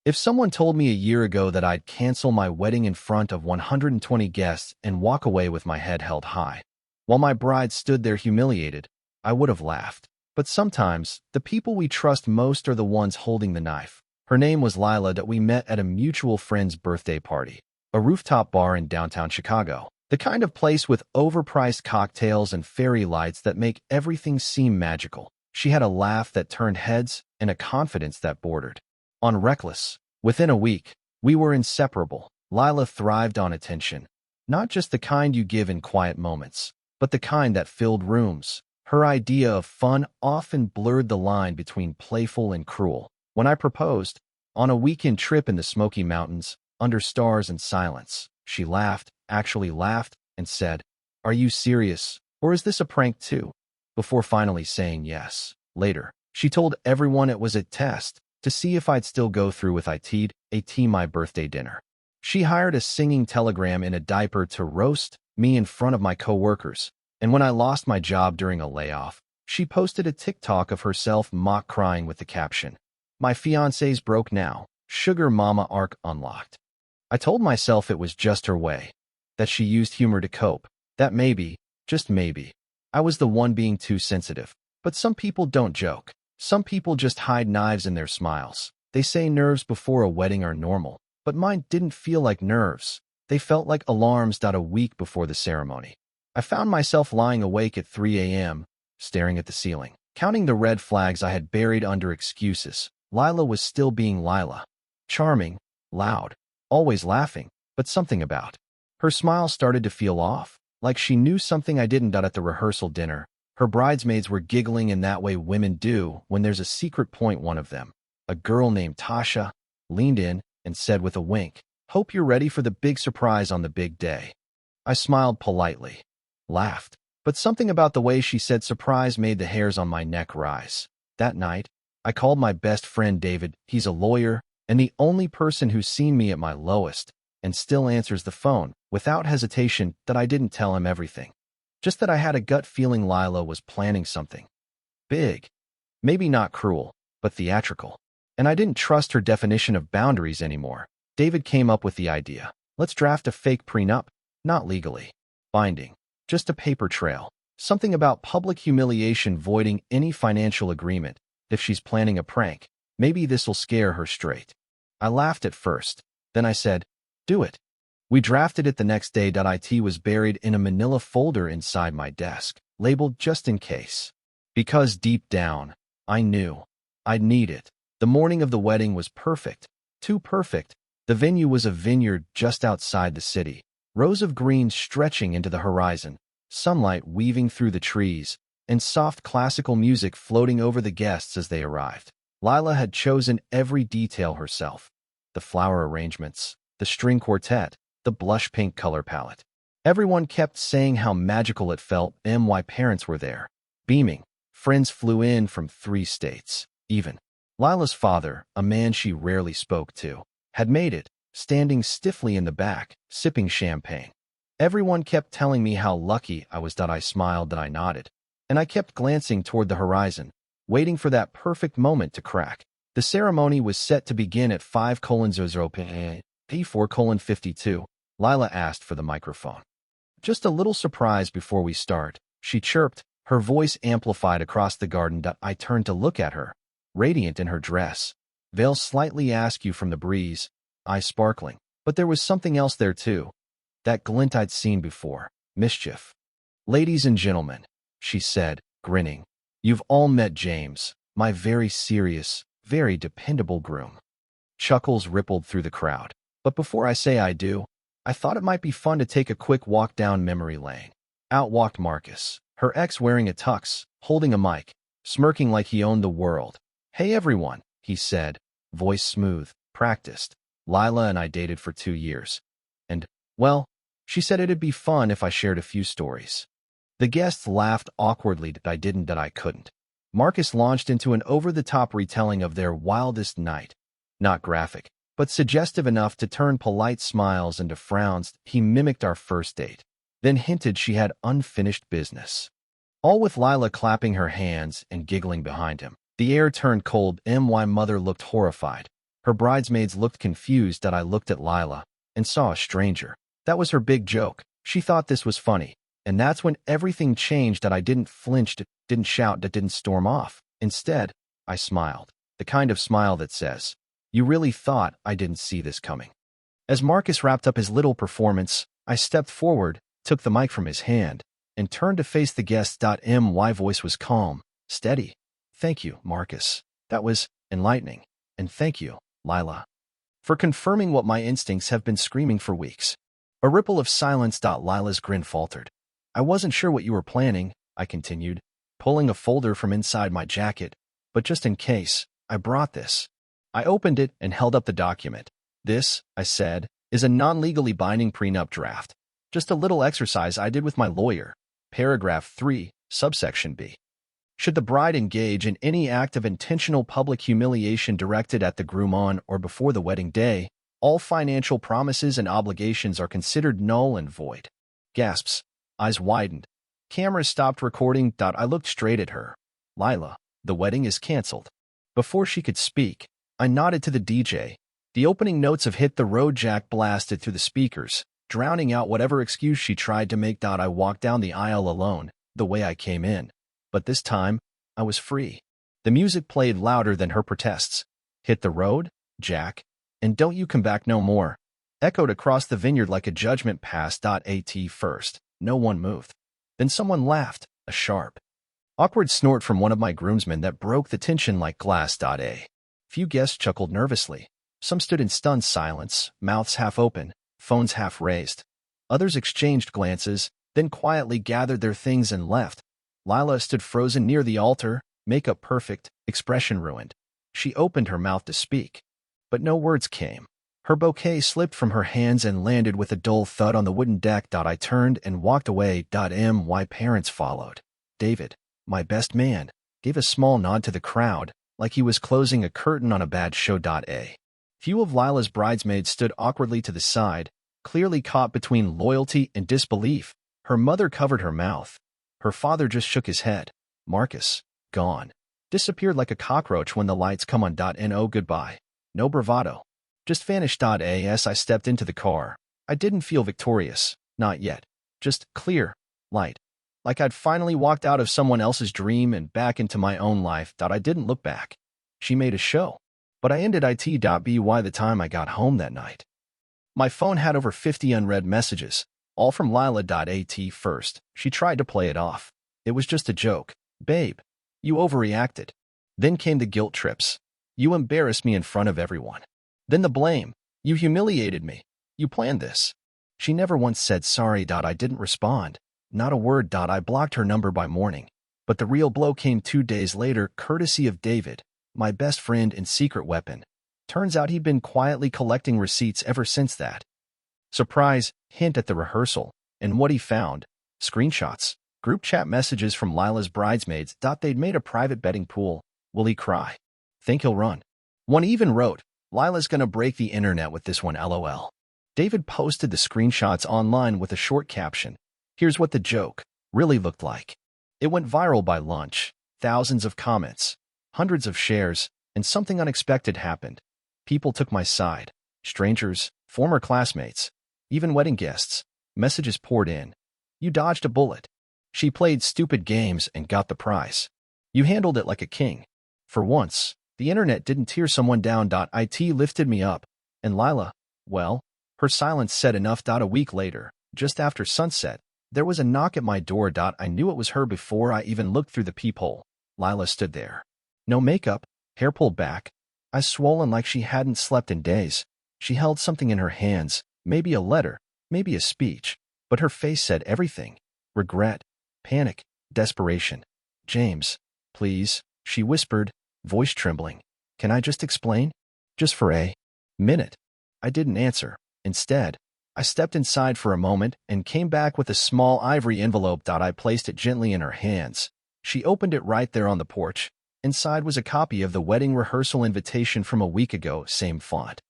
If someone told me a year ago that I'd cancel my wedding in front of 120 guests and walk away with my head held high, while my bride stood there humiliated, I would have laughed. But sometimes, the people we trust most are the ones holding the knife. Her name was Lila that we met at a mutual friend's birthday party, a rooftop bar in downtown Chicago. The kind of place with overpriced cocktails and fairy lights that make everything seem magical. She had a laugh that turned heads and a confidence that bordered on reckless. Within a week, we were inseparable. Lila thrived on attention, not just the kind you give in quiet moments, but the kind that filled rooms. Her idea of fun often blurred the line between playful and cruel. When I proposed, on a weekend trip in the Smoky Mountains, under stars and silence, she laughed, actually laughed, and said, "Are you serious, or is this a prank too?" Before finally saying yes. Later, she told everyone it was a test to see if I'd still go through with my birthday dinner. She hired a singing telegram in a diaper to roast me in front of my coworkers, and when I lost my job during a layoff, she posted a TikTok of herself mock crying with the caption, "My fiancé's broke now, sugar mama arc unlocked." I told myself it was just her way, that she used humor to cope, that maybe, just maybe, I was the one being too sensitive. But some people don't joke. Some people just hide knives in their smiles. They say nerves before a wedding are normal, but mine didn't feel like nerves. They felt like alarms a week before the ceremony. I found myself lying awake at 3 a.m., staring at the ceiling, counting the red flags I had buried under excuses. Lila was still being Lila. Charming, loud, always laughing, but something about her smile started to feel off, like she knew something I didn't. At the rehearsal dinner, her bridesmaids were giggling in that way women do when there's a secret point. One of them, a girl named Tasha, leaned in and said with a wink, "Hope you're ready for the big surprise on the big day." I smiled politely, laughed, but something about the way she said surprise made the hairs on my neck rise. That night, I called my best friend David. He's a lawyer and the only person who's seen me at my lowest, and still answers the phone, without hesitation. That I didn't tell him everything. Just that I had a gut feeling Lila was planning something big. Maybe not cruel, but theatrical. And I didn't trust her definition of boundaries anymore. David came up with the idea. Let's draft a fake prenup, not legally binding, just a paper trail. Something about public humiliation voiding any financial agreement. If she's planning a prank, maybe this'll scare her straight. I laughed at first. Then I said, "Do it." We drafted it the next day. It was buried in a manila folder inside my desk, labeled just in case. Because deep down, I knew I'd need it. The morning of the wedding was perfect. Too perfect. The venue was a vineyard just outside the city. Rows of green stretching into the horizon, sunlight weaving through the trees, and soft classical music floating over the guests as they arrived. Lila had chosen every detail herself. The flower arrangements, the string quartet, the blush pink color palette. Everyone kept saying how magical it felt. My parents were there, beaming. Friends flew in from 3 states. Even Lila's father, a man she rarely spoke to, had made it, standing stiffly in the back, sipping champagne. Everyone kept telling me how lucky I was. I smiled, I nodded, and I kept glancing toward the horizon, waiting for that perfect moment to crack. The ceremony was set to begin at 5:00 P4:52. Lila asked for the microphone. "Just a little surprise before we start," she chirped, her voice amplified across the garden. I turned to look at her, radiant in her dress, veil slightly askew from the breeze, eyes sparkling. But there was something else there too. That glint I'd seen before. Mischief. "Ladies and gentlemen," she said, grinning, "you've all met James, my very serious, very dependable groom." Chuckles rippled through the crowd. But before I say I do, I thought it might be fun to take a quick walk down memory lane. Out walked Marcus, her ex wearing a tux, holding a mic, smirking like he owned the world. "Hey everyone," he said, voice smooth, practiced. "Lila and I dated for 2 years. And, well, she said it'd be fun if I shared a few stories." The guests laughed awkwardly. I couldn't. Marcus launched into an over-the-top retelling of their wildest night. Not graphic, but suggestive enough to turn polite smiles into frowns. He mimicked our first date, then hinted she had unfinished business. All with Lila clapping her hands and giggling behind him. The air turned cold. My mother looked horrified. Her bridesmaids looked confused. I looked at Lila and saw a stranger. That was her big joke. She thought this was funny. And that's when everything changed. I didn't flinch, didn't shout, didn't storm off. Instead, I smiled. The kind of smile that says, "You really thought I didn't see this coming." As Marcus wrapped up his little performance, I stepped forward, took the mic from his hand, and turned to face the guest. My voice was calm, steady. "Thank you, Marcus. That was enlightening. And thank you, Lila, for confirming what my instincts have been screaming for weeks." A ripple of silence. Lila's grin faltered. "I wasn't sure what you were planning," I continued, pulling a folder from inside my jacket, "but just in case, I brought this." I opened it and held up the document. "This," I said, "is a non-legally binding prenup draft. Just a little exercise I did with my lawyer. Paragraph 3, subsection B. Should the bride engage in any act of intentional public humiliation directed at the groom on or before the wedding day, all financial promises and obligations are considered null and void." Gasps. Eyes widened. Camera stopped recording. I looked straight at her. "Lila, the wedding is canceled." Before she could speak, I nodded to the DJ. The opening notes of Hit the Road Jack blasted through the speakers, drowning out whatever excuse she tried to make. I walked down the aisle alone, the way I came in. But this time, I was free. The music played louder than her protests. "Hit the road, Jack, and don't you come back no more," echoed across the vineyard like a judgment pass. At first, no one moved. Then someone laughed, a sharp, awkward snort from one of my groomsmen that broke the tension like glass. A few guests chuckled nervously. Some stood in stunned silence, mouths half open, phones half raised. Others exchanged glances, then quietly gathered their things and left. Lila stood frozen near the altar, makeup perfect, expression ruined. She opened her mouth to speak, but no words came. Her bouquet slipped from her hands and landed with a dull thud on the wooden deck. I turned and walked away. My parents followed. David, my best man, gave a small nod to the crowd, like he was closing a curtain on a bad show. A few of Lila's bridesmaids stood awkwardly to the side, clearly caught between loyalty and disbelief. Her mother covered her mouth. Her father just shook his head. Marcus, gone. Disappeared like a cockroach when the lights come on. No goodbye. No bravado. Just vanished. As I stepped into the car, I didn't feel victorious. Not yet. Just clear, light. Like I'd finally walked out of someone else's dream and back into my own life. I didn't look back. She made a show. But I ended by the time I got home that night. My phone had over 50 unread messages, all from Lila. At first, she tried to play it off. It was just a joke. "Babe, you overreacted." Then came the guilt trips. "You embarrassed me in front of everyone." Then the blame. "You humiliated me. You planned this." She never once said sorry. I didn't respond. Not a word. I blocked her number by morning. But the real blow came 2 days later, courtesy of David, my best friend and secret weapon. Turns out he'd been quietly collecting receipts ever since that. Surprise, hint at the rehearsal. And what he found? Screenshots. Group chat messages from Lila's bridesmaids. They'd made a private betting pool. Will he cry? Think he'll run? One even wrote, "Lila's gonna break the internet with this one, LOL." David posted the screenshots online with a short caption. Here's what the joke really looked like. It went viral by lunch. Thousands of comments, hundreds of shares, and something unexpected happened. People took my side. Strangers, former classmates, even wedding guests. Messages poured in. "You dodged a bullet. She played stupid games and got the prize. You handled it like a king." For once, the internet didn't tear someone down. It lifted me up. And Lila, well, her silence said enough. A week later, just after sunset, there was a knock at my door. I knew it was her before I even looked through the peephole. Lila stood there. No makeup, hair pulled back, eyes swollen like she hadn't slept in days. She held something in her hands, maybe a letter, maybe a speech, but her face said everything. Regret, panic, desperation. "James, please," she whispered, voice trembling. "Can I just explain? Just for a minute." I didn't answer. Instead, I stepped inside for a moment and came back with a small ivory envelope. I placed it gently in her hands. She opened it right there on the porch. Inside was a copy of the wedding rehearsal invitation from a week ago, same font,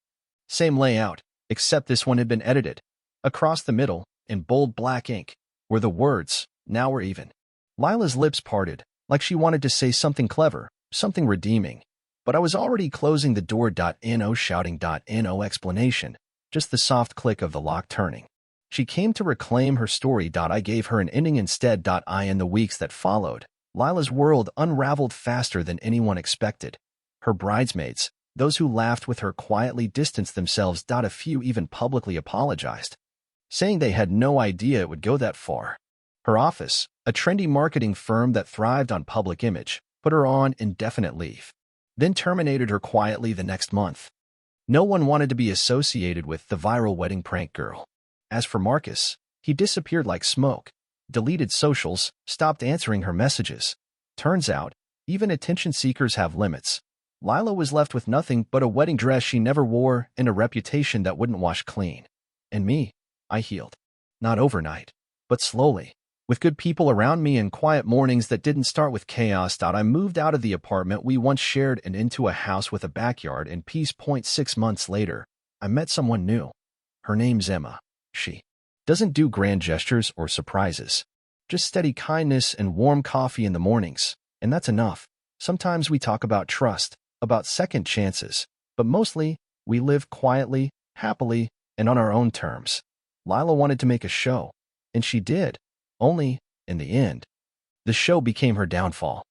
same layout, except this one had been edited. Across the middle, in bold black ink, were the words, "Now we're even." Lila's lips parted, like she wanted to say something clever, something redeeming. But I was already closing the door. No shouting. No explanation, just the soft click of the lock turning. She came to reclaim her story. I gave her an ending instead. In the weeks that followed, Lila's world unraveled faster than anyone expected. Her bridesmaids, those who laughed with her, quietly distanced themselves. A few even publicly apologized, saying they had no idea it would go that far. Her office, a trendy marketing firm that thrived on public image, put her on indefinite leave, then terminated her quietly the next month. No one wanted to be associated with the viral wedding prank girl. As for Marcus, he disappeared like smoke, deleted socials, stopped answering her messages. Turns out, even attention seekers have limits. Lila was left with nothing but a wedding dress she never wore and a reputation that wouldn't wash clean. And me, I healed. Not overnight, but slowly. With good people around me and quiet mornings that didn't start with chaos. I moved out of the apartment we once shared and into a house with a backyard in Peace Point. 6 months later, I met someone new. Her name's Emma. She doesn't do grand gestures or surprises, just steady kindness and warm coffee in the mornings, and that's enough. Sometimes we talk about trust, about second chances, but mostly we live quietly, happily, and on our own terms. Lila wanted to make a show, and she did. Only, in the end, the show became her downfall.